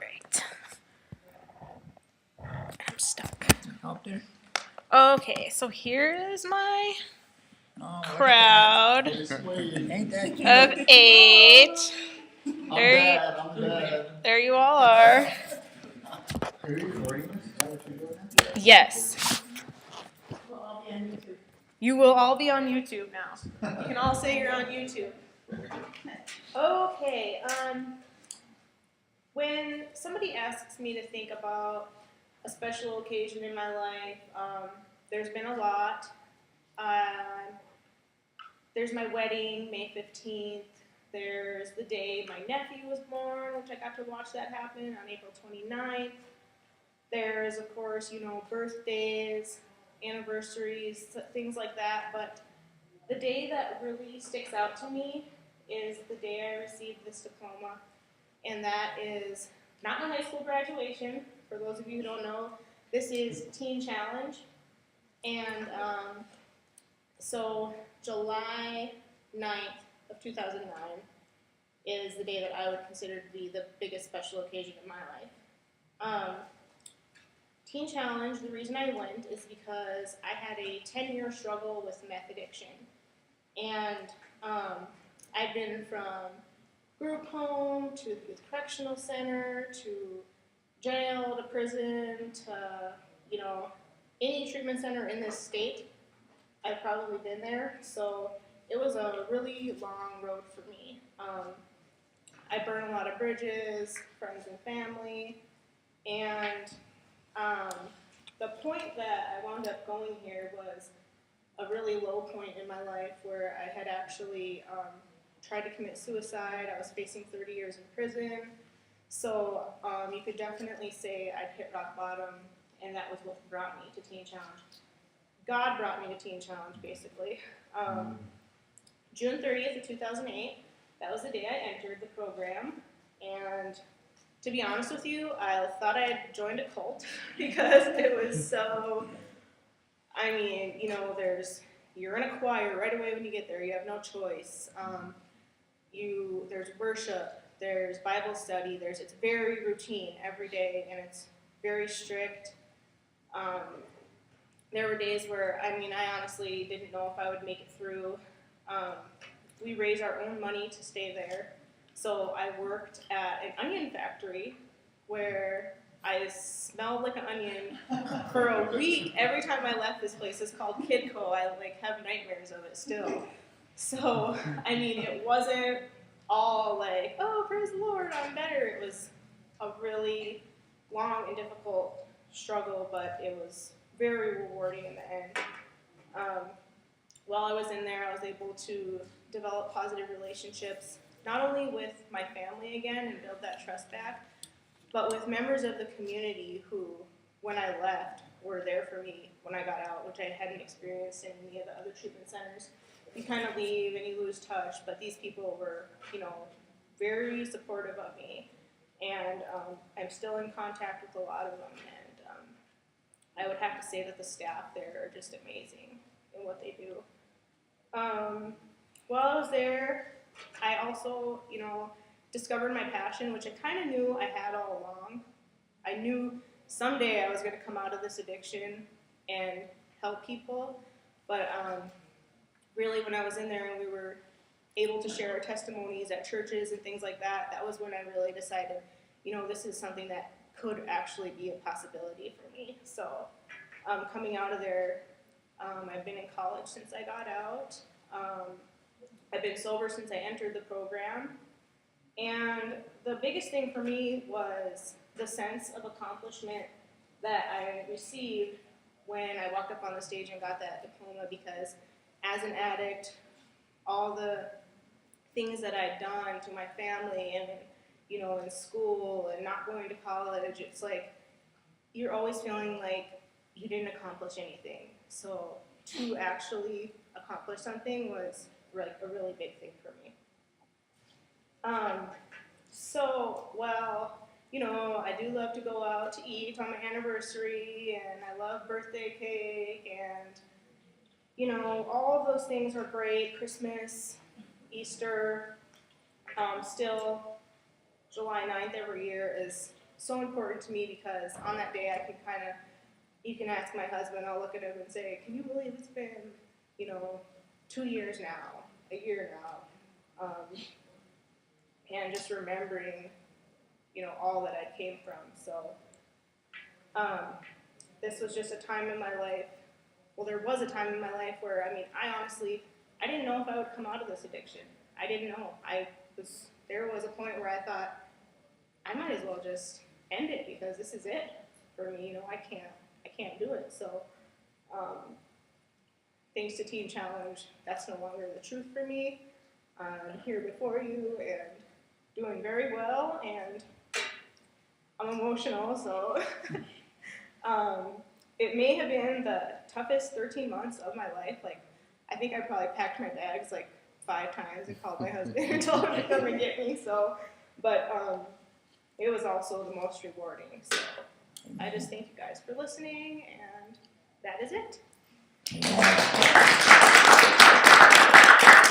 right. I'm stuck. Out there. Okay, so here's my Oh, crowd ain't that cute? of 8. There, I'm bad. there you all are. Are you recording this? Is that what you're doing now? Yes. You will all be on YouTube now. You can all say you're on YouTube. Okay. When somebody asks me to think about a special occasion in my life, there's been a lot. There's my wedding, May 15th. There's the day my nephew was born, which I got to watch that happen on April 29th. There's, of course, birthdays, anniversaries, things like that. But the day that really sticks out to me is the day I received this diploma. And that is not my high school graduation. For those of you who don't know, this is Teen Challenge. And so July 9th of 2009 is the day that I would consider to be the biggest special occasion in my life. Teen Challenge, the reason I went is because I had a 10-year struggle with meth addiction. And I've been from group home to the youth correctional center to jail to prison to, any treatment center in this state. I've probably been there, so it was a really long road for me. I burned a lot of bridges, friends and family, and the point that I wound up going here was a really low point in my life where I had actually tried to commit suicide. I was facing 30 years in prison, so you could definitely say I'd hit rock bottom, and that was what brought me to Teen Challenge. God brought me to Teen Challenge, basically. June 30th of 2008, that was the day I entered the program, and to be honest with you, I thought I had joined a cult because it was so, you're in a choir right away when you get there. You have no choice. There's worship, there's Bible study, it's very routine every day, and it's very strict. There were days where, I honestly didn't know if I would make it through. We raise our own money to stay there. So I worked at an onion factory where I smelled like an onion for a week. Every time I left this place, it's called Kidco. I have nightmares of it still. So, it wasn't all like, oh, praise the Lord, I'm better. It was a really long and difficult struggle, but it was very rewarding in the end. While I was in there, I was able to develop positive relationships, not only with my family again and build that trust back, but with members of the community who, when I left, were there for me when I got out, which I hadn't experienced in any of the other treatment centers. You kind of leave and you lose touch, but these people were, very supportive of me. And I'm still in contact with a lot of them, and I would have to say that the staff there are just amazing in what they do. While I was there, I also, discovered my passion, which I kind of knew I had all along. I knew someday I was going to come out of this addiction and help people, but really when I was in there and we were able to share our testimonies at churches and things like that, that was when I really decided, this is something that could actually be a possibility for me. So coming out of there, I've been in college since I got out. I've been sober since I entered the program. And the biggest thing for me was the sense of accomplishment that I received when I walked up on the stage and got that diploma, because as an addict, all the things that I'd done to my family and, in school and not going to college, it's like you're always feeling like you didn't accomplish anything. So to actually accomplish something was a really big thing for me. I do love to go out to eat on my anniversary, and I love birthday cake, and, all of those things are great. Christmas, Easter, still July 9th every year is so important to me because on that day I can kind of, you can ask my husband, I'll look at him and say, can you believe it's been, 2 years now, a year now, and just remembering, all that I came from. So this was just a time in my life, well, there was a time in my life where, I didn't know if I would come out of this addiction. I didn't know. There was a point where I thought, I might as well just end it because this is it for me. I can't do it. So, thanks to Teen Challenge, that's no longer the truth for me. I'm here before you and doing very well, and I'm emotional. So, it may have been the toughest 13 months of my life. I think I probably packed my bags 5 times and called my husband and told him to come and get me. So, but it was also the most rewarding. So I just thank you guys for listening, and that is it. Amen.